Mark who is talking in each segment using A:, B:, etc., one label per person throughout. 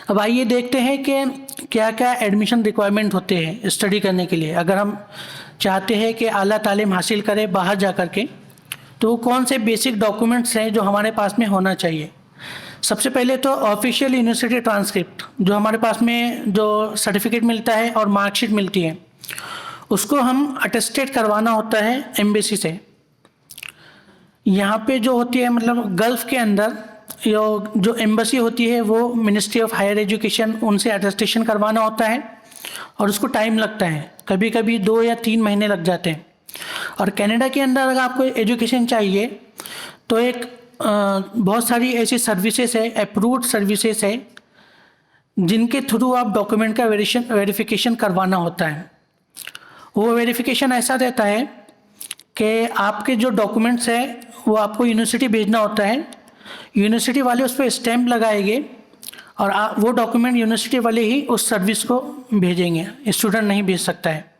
A: अब आइए देखते हैं कि क्या क्या एडमिशन रिक्वायरमेंट होते हैं स्टडी करने के लिए। अगर हम चाहते हैं कि आला तालीम हासिल करें बाहर जा कर के, तो वो कौन से बेसिक डॉक्यूमेंट्स हैं जो हमारे पास में होना चाहिए। सबसे पहले तो ऑफिशियल यूनिवर्सिटी ट्रांसक्रिप्ट, जो हमारे पास में जो सर्टिफिकेट मिलता है और मार्कशीट मिलती है, उसको हम अटेस्टेड करवाना होता है एम्बेसी से। यहाँ पे जो होती है मतलब गल्फ़ के अंदर जो एम्बेसी होती है वो मिनिस्ट्री ऑफ हायर एजुकेशन, उनसे अटेस्टेशन करवाना होता है और उसको टाइम लगता है, कभी कभी 2 या 3 महीने लग जाते हैं। और कनाडा के अंदर अगर आपको एजुकेशन चाहिए तो एक बहुत सारी ऐसी सर्विसेज है, अप्रूव्ड सर्विसेज है, जिनके थ्रू आप डॉक्यूमेंट का वेरिफिकेशन करवाना होता है। वो वेरिफिकेशन ऐसा रहता है कि आपके जो डॉक्यूमेंट्स हैं वो आपको यूनिवर्सिटी भेजना होता है, यूनिवर्सिटी वाले उस पर स्टैम्प लगाएंगे और वो डॉक्यूमेंट यूनिवर्सिटी वाले ही उस सर्विस को भेजेंगे, स्टूडेंट नहीं भेज सकता है।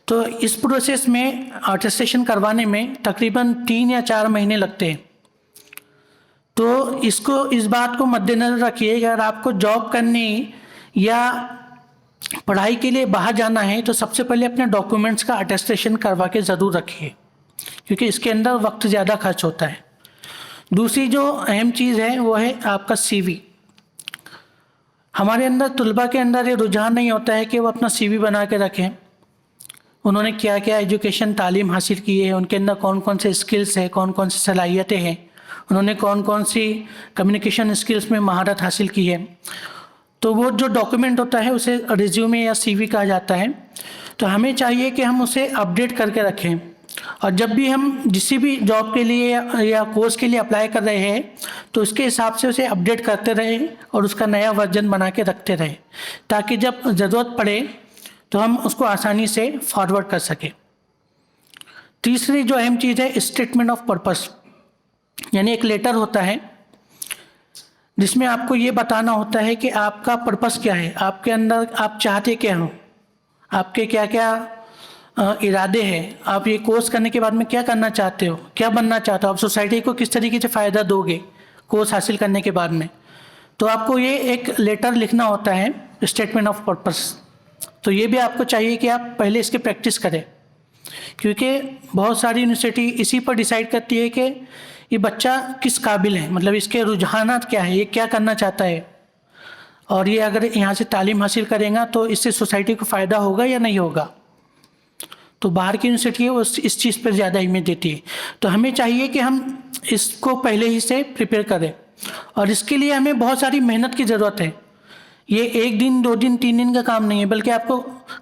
A: तो इस प्रोसेस में अटेस्टेशन करवाने में तकरीबन 3 या 4 महीने लगते हैं। तो इस बात को मद्देनज़र रखिए कि अगर आपको जॉब करनी या पढ़ाई के लिए बाहर जाना है तो सबसे पहले अपने डॉक्यूमेंट्स का अटेस्टेशन करवा के ज़रूर रखिए, क्योंकि इसके अंदर वक्त ज़्यादा खर्च होता है। दूसरी जो अहम चीज़ है वो है आपका CV। हमारे अंदर तलबा के अंदर ये रुझान नहीं होता है कि वो अपना CV बना के रखें, उन्होंने क्या क्या एजुकेशन तालीम हासिल की है, उनके अंदर कौन कौन से स्किल्स है, कौन कौन सी सलाहियतें हैं, उन्होंने कौन कौन सी कम्युनिकेशन स्किल्स में महारत हासिल की है। तो वो जो डॉक्यूमेंट होता है उसे रिज्यूमे या CV कहा जाता है। तो हमें चाहिए कि हम उसे अपडेट करके रखें, और जब भी हम किसी भी जॉब के लिए या कोर्स के लिए अप्लाई कर रहे हैं तो उसके हिसाब से उसे अपडेट करते रहें और उसका नया वर्जन बना के रखते रहें, ताकि जब ज़रूरत पड़े तो हम उसको आसानी से फॉरवर्ड कर सकें। तीसरी जो अहम चीज़ है स्टेटमेंट ऑफ पर्पस, यानी एक लेटर होता है जिसमें आपको ये बताना होता है कि आपका पर्पस क्या है, आपके अंदर आप चाहते क्या हो, आपके क्या क्या इरादे हैं, आप ये कोर्स करने के बाद में क्या करना चाहते हो, क्या बनना चाहते हो, आप सोसाइटी को किस तरीके से फ़ायदा दोगे कोर्स हासिल करने के बाद में। तो आपको ये एक लेटर लिखना होता है, स्टेटमेंट ऑफ पर्पस। तो ये भी आपको चाहिए कि आप पहले इसकी प्रैक्टिस करें, क्योंकि बहुत सारी यूनिवर्सिटी इसी पर डिसाइड करती है कि ये बच्चा किस काबिल है, मतलब इसके रुझानात क्या है, ये क्या करना चाहता है, और ये अगर यहाँ से तालीम हासिल करेगा तो इससे सोसाइटी को फ़ायदा होगा या नहीं होगा। तो बाहर की यूनिवर्सिटी है वो इस चीज़ पर ज़्यादा अहमियत देती है। तो हमें चाहिए कि हम इसको पहले ही से प्रिपेयर करें, और इसके लिए हमें बहुत सारी मेहनत की ज़रूरत है। ये 1 दिन 2 दिन 3 दिन का काम नहीं है, बल्कि आपको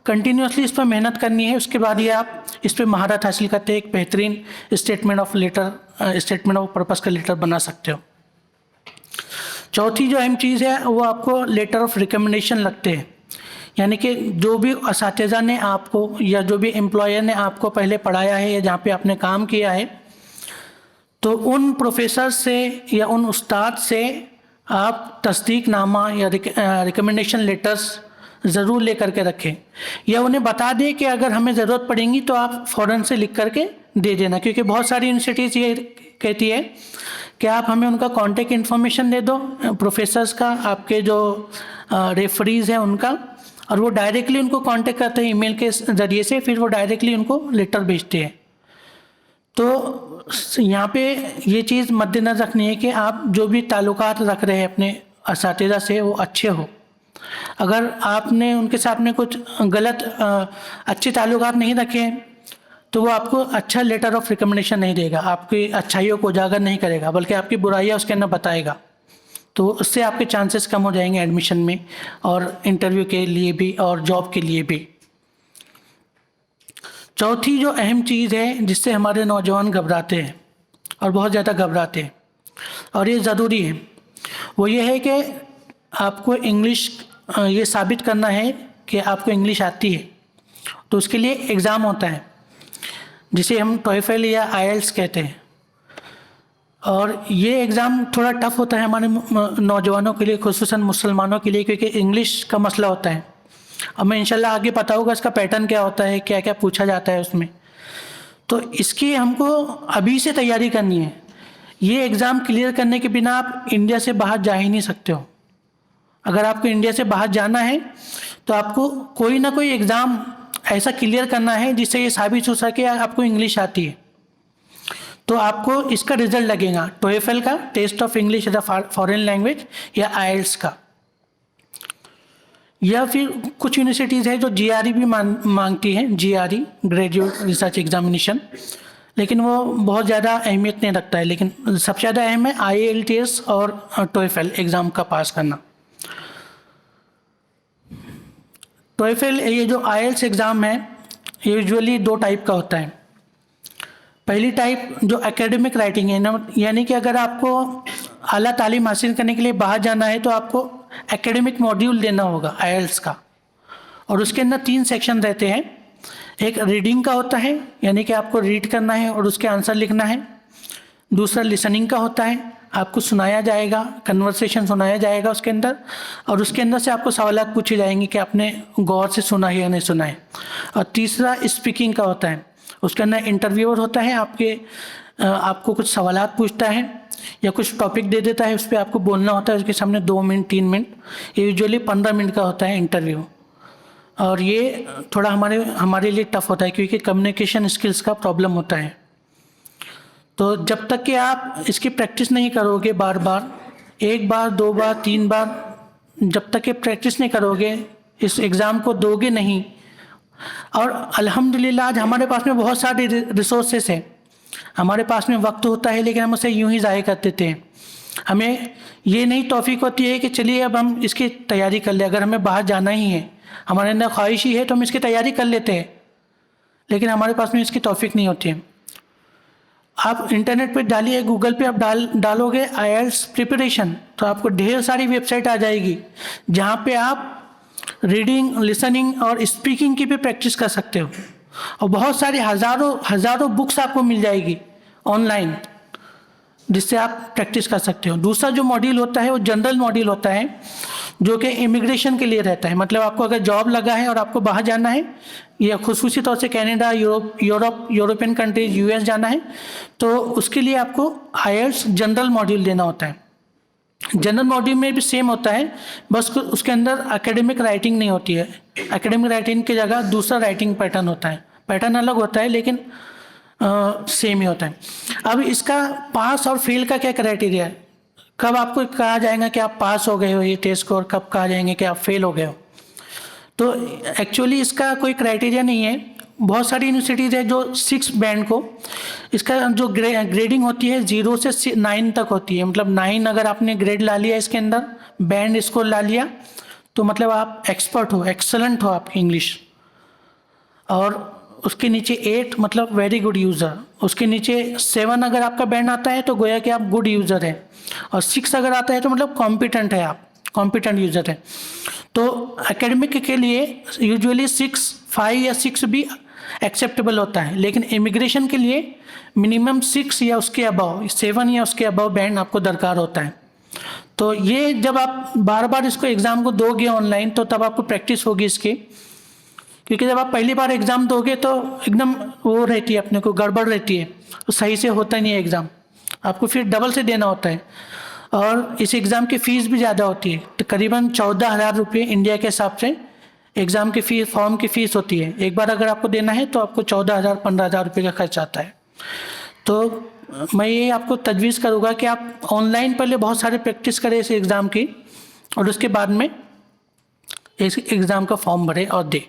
A: कंटिन्यूसली इस पर मेहनत करनी है। उसके बाद ये आप इस पर महारत हासिल करते हैं, एक बेहतरीन स्टेटमेंट ऑफ पर्पस का लेटर बना सकते हो। चौथी जो अहम चीज़ है वो आपको लेटर ऑफ रिकमेंडेशन लगते हैं, यानी कि जो भी असातिज़ा ने आपको या जो भी एम्प्लॉयर ने आपको पहले पढ़ाया है या जहाँ पे आपने काम किया है, तो उन प्रोफेसर से या उन उस्ताद से आप तस्दीकनामा या रिकमेंडेशन लेटर्स ज़रूर ले करके रखें, या उन्हें बता दें कि अगर हमें ज़रूरत पड़ेगी तो आप फ़ौरन से लिख करके दे देना। क्योंकि बहुत सारी यूनिवर्सिटीज़ ये कहती है कि आप हमें उनका कॉन्टेक्ट इन्फॉर्मेशन दे दो, प्रोफेसर्स का, आपके जो रेफरीज़ हैं उनका, और वो डायरेक्टली उनको कांटेक्ट करते हैं ईमेल के ज़रिए से, फिर वो डायरेक्टली उनको लेटर भेजते हैं। तो यहाँ पे ये चीज़ मद्देनज़र रखनी है कि आप जो भी ताल्लुकात रख रहे हैं अपने असातिज़ा से वो अच्छे हो। अगर आपने उनके साथ में कुछ गलत अच्छे ताल्लुकात नहीं रखे तो वो आपको अच्छा लेटर ऑफ रिकमेंडेशन नहीं देगा, आपकी अच्छाइयों को उजागर नहीं करेगा, बल्कि आपकी बुराइयाँ उसके अंदर बताएगा। तो उससे आपके चांसेस कम हो जाएंगे एडमिशन में और इंटरव्यू के लिए भी और जॉब के लिए भी। चौथी जो अहम चीज़ है जिससे हमारे नौजवान घबराते हैं और बहुत ज़्यादा घबराते हैं, और ये ज़रूरी है, वो ये है कि आपको इंग्लिश ये साबित करना है कि आपको इंग्लिश आती है। तो उसके लिए एग्ज़ाम होता है जिसे हम टॉयफल या IELTS कहते हैं, और ये एग्ज़ाम थोड़ा टफ होता है हमारे नौजवानों के लिए, खुसूसन मुसलमानों के लिए, क्योंकि इंग्लिश का मसला होता है। अब मैं इंशाल्लाह आगे बताऊंगा इसका पैटर्न क्या होता है, क्या क्या पूछा जाता है उसमें। तो इसकी हमको अभी से तैयारी करनी है। ये एग्ज़ाम क्लियर करने के बिना आप इंडिया से बाहर जा ही नहीं सकते हो। अगर आपको इंडिया से बाहर जाना है तो आपको कोई ना कोई एग्ज़ाम ऐसा क्लियर करना है जिससे ये साबित हो सके आपको इंग्लिश आती है। तो आपको इसका रिजल्ट लगेगा TOEFL का, test of English as a foreign language, या IELTS का, या फिर कुछ यूनिवर्सिटीज़ है जो GRE भी मांगती हैं, GRE ग्रेजुएट रिसर्च एग्जामिनेशन, लेकिन वो बहुत ज़्यादा अहमियत नहीं रखता है। लेकिन सबसे ज़्यादा अहम है IELTS और TOEFL एग्ज़ाम का पास करना। TOEFL, ये जो IELTS एग्ज़ाम है, ये यूजुअली 2 टाइप का होता है। पहली टाइप जो एकेडमिक राइटिंग है ना, यानी कि अगर आपको आला तालीम हासिल करने के लिए बाहर जाना है तो आपको एकेडमिक मॉड्यूल देना होगा IELTS का, और उसके अंदर 3 सेक्शन रहते हैं। एक रीडिंग का होता है, यानी कि आपको रीड करना है और उसके आंसर लिखना है। दूसरा लिसनिंग का होता है, आपको सुनाया जाएगा, कन्वर्सेशन सुनाया जाएगा उसके अंदर, और उसके अंदर से आपको सवालात पूछे जाएंगे कि आपने गौर से सुना है या नहीं सुना है। और तीसरा स्पीकिंग का होता है, उसके अंदर इंटरव्यूअर होता है, आपको कुछ सवालात पूछता है या कुछ टॉपिक दे देता है, उस पर आपको बोलना होता है उसके सामने 2 मिनट 3 मिनट। ये यूजुअली 15 मिनट का होता है इंटरव्यू, और ये थोड़ा हमारे लिए टफ होता है क्योंकि कम्युनिकेशन स्किल्स का प्रॉब्लम होता है। तो जब तक कि आप इसकी प्रैक्टिस नहीं करोगे बार बार, 1 बार 2 बार 3 बार, जब तक कि प्रैक्टिस नहीं करोगे, इस एग्ज़ाम को दोगे नहीं। और अल्हम्दुलिल्लाह आज हमारे पास में बहुत सारे रिसोर्सेस हैं, हमारे पास में वक्त होता है, लेकिन हम उसे यूं ही ज़ाया कर देते हैं। हमें ये नहीं तौफीक होती है कि चलिए अब हम इसकी तैयारी कर लें। अगर हमें बाहर जाना ही है, हमारे अंदर ख्वाहिश ही है, तो हम इसकी तैयारी कर लेते हैं, लेकिन हमारे पास में इसकी तौफीक नहीं होती है। आप इंटरनेट पे डालिए, गूगल पे आप डालोगे IELTS प्रिपरेशन, तो आपको ढेर सारी वेबसाइट आ जाएगी जहाँ पे आप रीडिंग, लिसनिंग और स्पीकिंग की भी प्रैक्टिस कर सकते हो, और बहुत सारी हज़ारों बुक्स आपको मिल जाएगी ऑनलाइन जिससे आप प्रैक्टिस कर सकते हो। दूसरा जो मॉड्यूल होता है वो जनरल मॉड्यूल होता है, जो कि इमिग्रेशन के लिए रहता है। मतलब आपको अगर जॉब लगा है और आपको बाहर जाना है, या खुसूसी तौर से कनाडा, यूरोपियन कंट्रीज, US जाना है, तो उसके लिए आपको IELTS जनरल मॉड्यूल देना होता है। जनरल मॉड्यूल में भी सेम होता है, बस उसके अंदर एकेडमिक राइटिंग नहीं होती है। एकेडमिक राइटिंग की जगह दूसरा राइटिंग पैटर्न होता है, पैटर्न अलग होता है लेकिन सेम ही होता है। अब इसका पास और फेल का क्या क्राइटेरिया है, कब आपको कहा जाएगा कि आप पास हो गए हो ये टेस्ट को, और कब कहा जाएंगे कि आप फेल हो गए हो। तो एक्चुअली इसका कोई क्राइटेरिया नहीं है। बहुत सारी यूनिवर्सिटीज़ है जो 6 बैंड को, इसका जो ग्रेडिंग होती है 0 से 9 तक होती है। मतलब 9 अगर आपने ग्रेड ला लिया इसके अंदर, बैंड स्कोर ला लिया, तो मतलब आप एक्सपर्ट हो, एक्सलेंट हो आपकी इंग्लिश। और उसके नीचे 8 मतलब वेरी गुड यूज़र, उसके नीचे 7 अगर आपका बैंड आता है तो गोया कि आप गुड यूज़र है, और 6 अगर आता है तो मतलब कॉम्पिटेंट है, आप कॉम्पिटेंट यूज़र है। तो एकेडमिक के लिए यूजुअली 6, 5 या 6 भी एक्सेप्टेबल होता है, लेकिन इमिग्रेशन के लिए मिनिमम 6 या उसके अबव, 7 या उसके अबव बैंड आपको दरकार होता है। तो ये जब आप बार बार इसको एग्ज़ाम को दोगे ऑनलाइन, तो तब आपको प्रैक्टिस होगी इसकी, क्योंकि जब आप पहली बार एग्ज़ाम दोगे तो एकदम वो रहती है, अपने को गड़बड़ रहती है, तो सही से होता नहीं है एग्ज़ाम, आपको फिर डबल से देना होता है। और इस एग्ज़ाम की फ़ीस भी ज़्यादा होती है, तो करीबन 14,000 रुपये इंडिया के हिसाब से एग्ज़ाम की फ़ीस, फॉर्म की फ़ीस होती है। एक बार अगर आपको देना है तो आपको 14,000 15,000 रुपये का खर्च आता है। तो मैं ये आपको तजवीज़ करूँगा कि आप ऑनलाइन पहले बहुत सारे प्रैक्टिस करें इस एग्ज़ाम की, और उसके बाद में इस एग्ज़ाम का फॉर्म भरें और दें।